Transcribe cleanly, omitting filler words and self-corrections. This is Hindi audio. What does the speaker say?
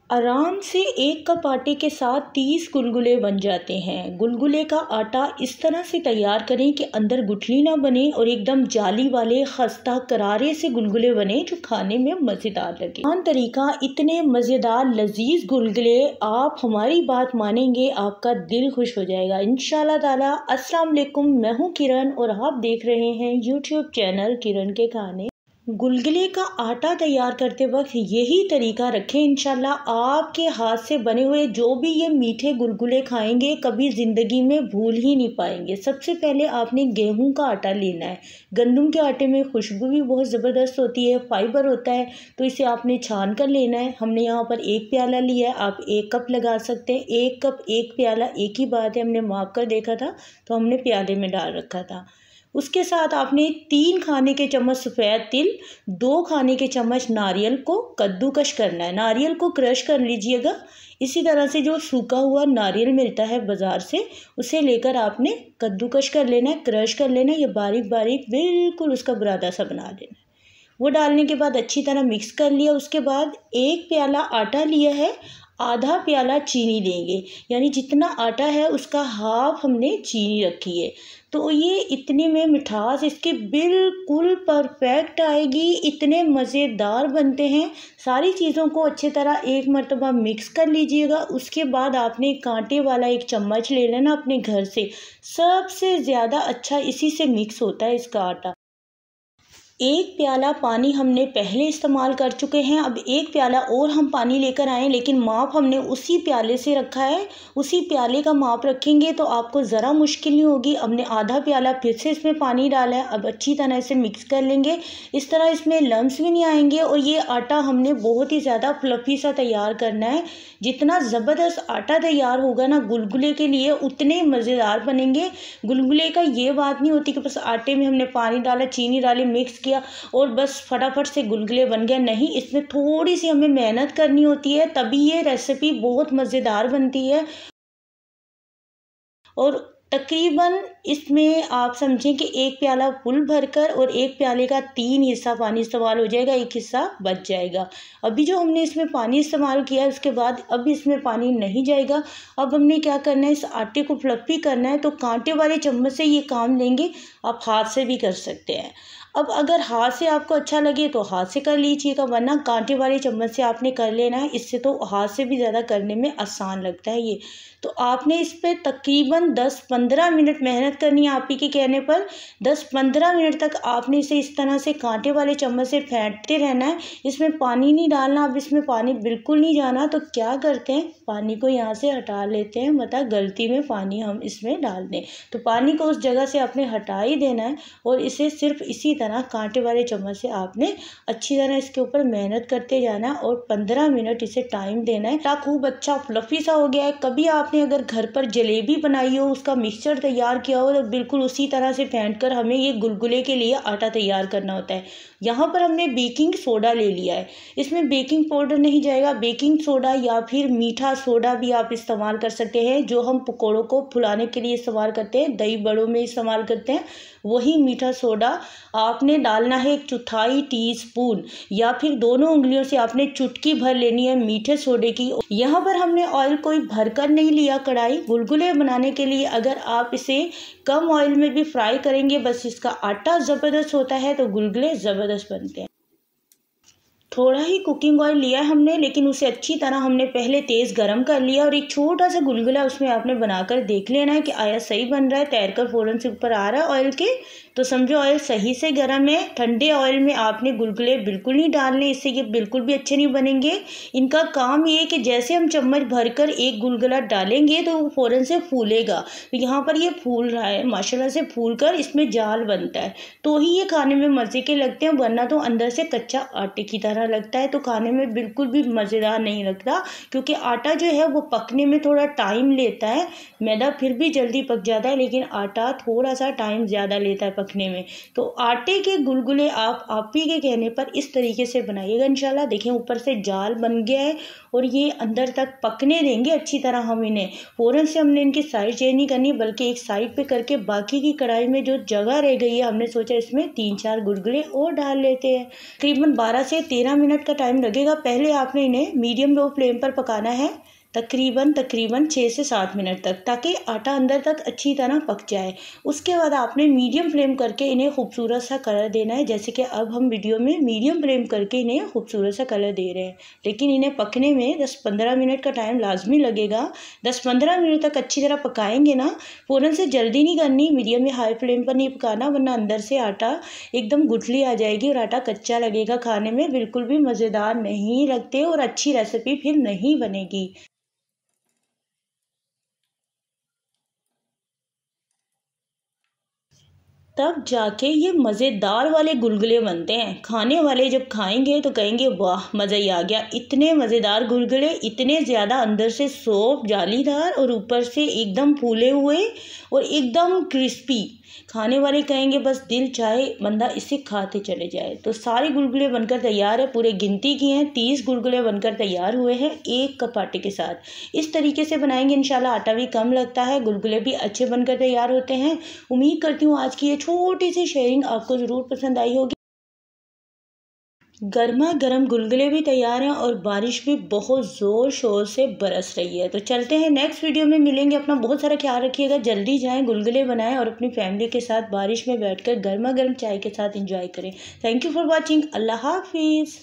आराम से 1 कप आटे के साथ 30 गुलगुले बन जाते हैं। गुलगुले का आटा इस तरह से तैयार करें कि अंदर गुठली ना बने और एकदम जाली वाले खस्ता करारे से गुलगुले बने जो खाने में मज़ेदार लगे। आसान तरीका, इतने मज़ेदार लजीज गुलगुले, आप हमारी बात मानेंगे, आपका दिल खुश हो जाएगा इंशाल्लाह ताला। अस्सलाम वालेकुम, मैं हूँ किरण और आप देख रहे हैं यूट्यूब चैनल किरण के खाने। गुलगुले का आटा तैयार करते वक्त यही तरीका रखें, इंशाल्लाह आपके हाथ से बने हुए जो भी ये मीठे गुलगुले खाएंगे कभी ज़िंदगी में भूल ही नहीं पाएंगे। सबसे पहले आपने गेहूं का आटा लेना है। गंदम के आटे में खुशबू भी बहुत ज़बरदस्त होती है, फाइबर होता है, तो इसे आपने छान कर लेना है। हमने यहाँ पर 1 प्याला लिया है, आप 1 कप लगा सकते हैं। 1 कप 1 प्याला एक ही बात है, हमने माप कर देखा था तो हमने प्याले में डाल रखा था। उसके साथ आपने 3 खाने के चम्मच सफ़ेद तिल, 2 खाने के चम्मच नारियल को कद्दूकश करना है। नारियल को क्रश कर लीजिएगा। इसी तरह से जो सूखा हुआ नारियल मिलता है बाज़ार से, उसे लेकर आपने कद्दूकश कर लेना है, क्रश कर लेना है। ये बारीक बारीक बिल्कुल उसका बुरादा सा बना देना है। वो डालने के बाद अच्छी तरह मिक्स कर लिया। उसके बाद 1 प्याला आटा लिया है, आधा प्याला चीनी लेंगे, यानी जितना आटा है उसका हाफ हमने चीनी रखी है। तो ये इतने में मिठास इसके बिल्कुल परफेक्ट आएगी, इतने मज़ेदार बनते हैं। सारी चीज़ों को अच्छी तरह एक मर्तबा मिक्स कर लीजिएगा। उसके बाद आपने कांटे वाला 1 चम्मच ले लेना अपने घर से। सबसे ज़्यादा अच्छा इसी से मिक्स होता है इसका आटा। 1 प्याला पानी हमने पहले इस्तेमाल कर चुके हैं, अब 1 प्याला और हम पानी लेकर आए, लेकिन माप हमने उसी प्याले से रखा है। उसी प्याले का माप रखेंगे तो आपको ज़रा मुश्किल नहीं होगी। हमने आधा प्याला फिर से इसमें पानी डाला है। अब अच्छी तरह इसे मिक्स कर लेंगे, इस तरह इसमें लम्स भी नहीं आएंगे। और ये आटा हमने बहुत ही ज़्यादा फ्लफ़ी सा तैयार करना है। जितना ज़बरदस्त आटा तैयार होगा ना गुलगुले के लिए, उतने मज़ेदार बनेंगे। गुलगुले का ये बात नहीं होती कि बस आटे में हमने पानी डाला, चीनी डाली, मिक्स किया और बस फटाफट से गुलगुले बन गया। नहीं, इसमें थोड़ी सी हमें मेहनत करनी होती है, तभी ये रेसिपी बहुत मज़ेदार बनती है। और तकरीबन इसमें आप समझें कि 1 प्याला फुल भरकर और 1 प्याले का 3 हिस्सा पानी इस्तेमाल हो जाएगा, 1 हिस्सा बच जाएगा। अभी जो हमने इसमें पानी इस्तेमाल किया है उसके बाद अब इसमें पानी नहीं जाएगा। अब हमने क्या करना है, इस आटे को फ्लफ़ी करना है। तो कांटे वाले चम्मच से ये काम लेंगे, आप हाथ से भी कर सकते हैं। अब अगर हाथ से आपको अच्छा लगे तो हाथ से कर लीजिएगा, वरना कांटे वाले चम्मच से आपने कर लेना है। इससे तो हाथ से भी ज़्यादा करने में आसान लगता है ये। तो आपने इस पर तकरीबन 10-15 मिनट मेहनत करनी है। आप ही के कहने पर 10-15 मिनट तक आपने इसे इस तरह से कांटे वाले चम्मच से फेंटते रहना है। इसमें पानी नहीं डालना, अब इसमें पानी बिल्कुल नहीं जाना। तो क्या करते हैं, पानी को यहाँ से हटा लेते हैं, मतलब गलती में पानी हम इसमें डाल दें तो पानी को उस जगह से आपने हटा ही देना है। और इसे सिर्फ इसी तरह कांटे वाले चम्मच से आपने अच्छी तरह इसके ऊपर मेहनत करते जाना है और 15 मिनट इसे टाइम देना है। आटा खूब अच्छा फ्लफ़ी सा हो गया है। कभी आपने अगर घर पर जलेबी बनाई हो, उसका मिक्सचर तैयार किया हो, तो बिल्कुल उसी तरह से फेंट कर हमें ये गुलगुले के लिए आटा तैयार करना होता है। यहाँ पर हमने बेकिंग सोडा ले लिया है। इसमें बेकिंग पाउडर नहीं जाएगा, बेकिंग सोडा या फिर मीठा सोडा भी आप इस्तेमाल कर सकते हैं, जो हम पकौड़ों को फुलाने के लिए इस्तेमाल करते हैं, दही बड़ों में इस्तेमाल करते हैं, वही मीठा सोडा आपने डालना है। 1/4 टीस्पून या फिर दोनों उंगलियों से आपने चुटकी भर लेनी है मीठे सोडे की। यहाँ पर हमने ऑयल कोई भरकर नहीं लिया कढ़ाई। गुलगुले बनाने के लिए अगर आप इसे कम ऑयल में भी फ्राई करेंगे, बस इसका आटा ज़बरदस्त होता है तो गुलगुले ज़बरदस्त बनते हैं। थोड़ा ही कुकिंग ऑयल लिया है हमने, लेकिन उसे अच्छी तरह हमने पहले तेज़ गरम कर लिया और एक छोटा सा गुलगुला उसमें आपने बनाकर देख लेना है कि आया सही बन रहा है। तैरकर फ़ौरन से ऊपर आ रहा है ऑयल के, तो समझो ऑयल सही से गर्म है। ठंडे ऑयल में आपने गुलगुले बिल्कुल नहीं डालने, इससे ये बिल्कुल भी अच्छे नहीं बनेंगे। इनका काम ये है कि जैसे हम चम्मच भरकर एक गुलगुला डालेंगे तो वो फ़ौरन से फूलेगा। तो यहाँ पर ये फूल रहा है, माशाल्लाह से फूल कर इसमें जाल बनता है, तो ही ये खाने में मज़े के लगते हैं, वरना तो अंदर से कच्चा आटे की तरह लगता है, तो खाने में बिल्कुल भी मज़ेदार नहीं लगता। क्योंकि आटा जो है वो पकने में थोड़ा टाइम लेता है। मैदा फिर भी जल्दी पक जाता है, लेकिन आटा थोड़ा सा टाइम ज़्यादा लेता है पकने में। तो आटे के गुलगुले आप ही के कहने पर इस तरीके से बनाइएगा इंशाल्लाह। देखें ऊपर से जाल बन गया है और ये अंदर तक पकने देंगे अच्छी तरह हम इन्हें। फ़ौरन से हमने इनकी साइड चेंज नहीं करनी, बल्कि एक साइड पे करके बाकी की कढ़ाई में जो जगह रह गई है, हमने सोचा इसमें 3-4 गुलगुले और डाल लेते हैं। तकरीबन 12 से 13 मिनट का टाइम लगेगा। पहले आपने इन्हें मीडियम लो फ्लेम पर पकाना है तकरीबन 6 से 7 मिनट तक, ताकि आटा अंदर तक अच्छी तरह पक जाए। उसके बाद आपने मीडियम फ्लेम करके इन्हें खूबसूरत सा कलर देना है, जैसे कि अब हम वीडियो में मीडियम फ्लेम करके इन्हें खूबसूरत सा कलर दे रहे हैं। लेकिन इन्हें पकने में 10-15 मिनट का टाइम लाजमी लगेगा। 10-15 मिनट तक अच्छी तरह पकाएंगे ना, फ़ौरन से जल्दी नहीं करनी, मीडियम या हाई फ्लेम पर नहीं पकाना, वरना अंदर से आटा एकदम गुठली आ जाएगी और आटा कच्चा लगेगा, खाने में बिल्कुल भी मज़ेदार नहीं लगते और अच्छी रेसिपी फिर नहीं बनेगी। तब जाके ये मज़ेदार वाले गुलगुले बनते हैं। खाने वाले जब खाएंगे तो कहेंगे वाह मज़ा ही आ गया। इतने मज़ेदार गुलगुले, इतने ज़्यादा अंदर से सॉफ्ट जालीदार और ऊपर से एकदम फूले हुए और एकदम क्रिस्पी। खाने वाले कहेंगे बस दिल चाहे बंदा इसे खाते चले जाए। तो सारे गुलगुले बनकर तैयार है, पूरे गिनती किए हैं 30 गुलगुले बनकर तैयार हुए हैं एक कप आटे के साथ। इस तरीके से बनाएंगे इंशाल्लाह, आटा भी कम लगता है, गुलगुले भी अच्छे बनकर तैयार होते हैं। उम्मीद करती हूँ आज की ये छोटी सी शेयरिंग आपको ज़रूर पसंद आई होगी। गर्मा गर्म गुलगुले भी तैयार हैं और बारिश भी बहुत ज़ोर शोर से बरस रही है। तो चलते हैं, नेक्स्ट वीडियो में मिलेंगे। अपना बहुत सारा ख्याल रखिएगा, जल्दी जाएं, गुलगुले बनाएं और अपनी फैमिली के साथ बारिश में बैठकर गर्मा गर्म चाय के साथ एंजॉय करें। Thank you for watching. अल्लाह हाफिज़।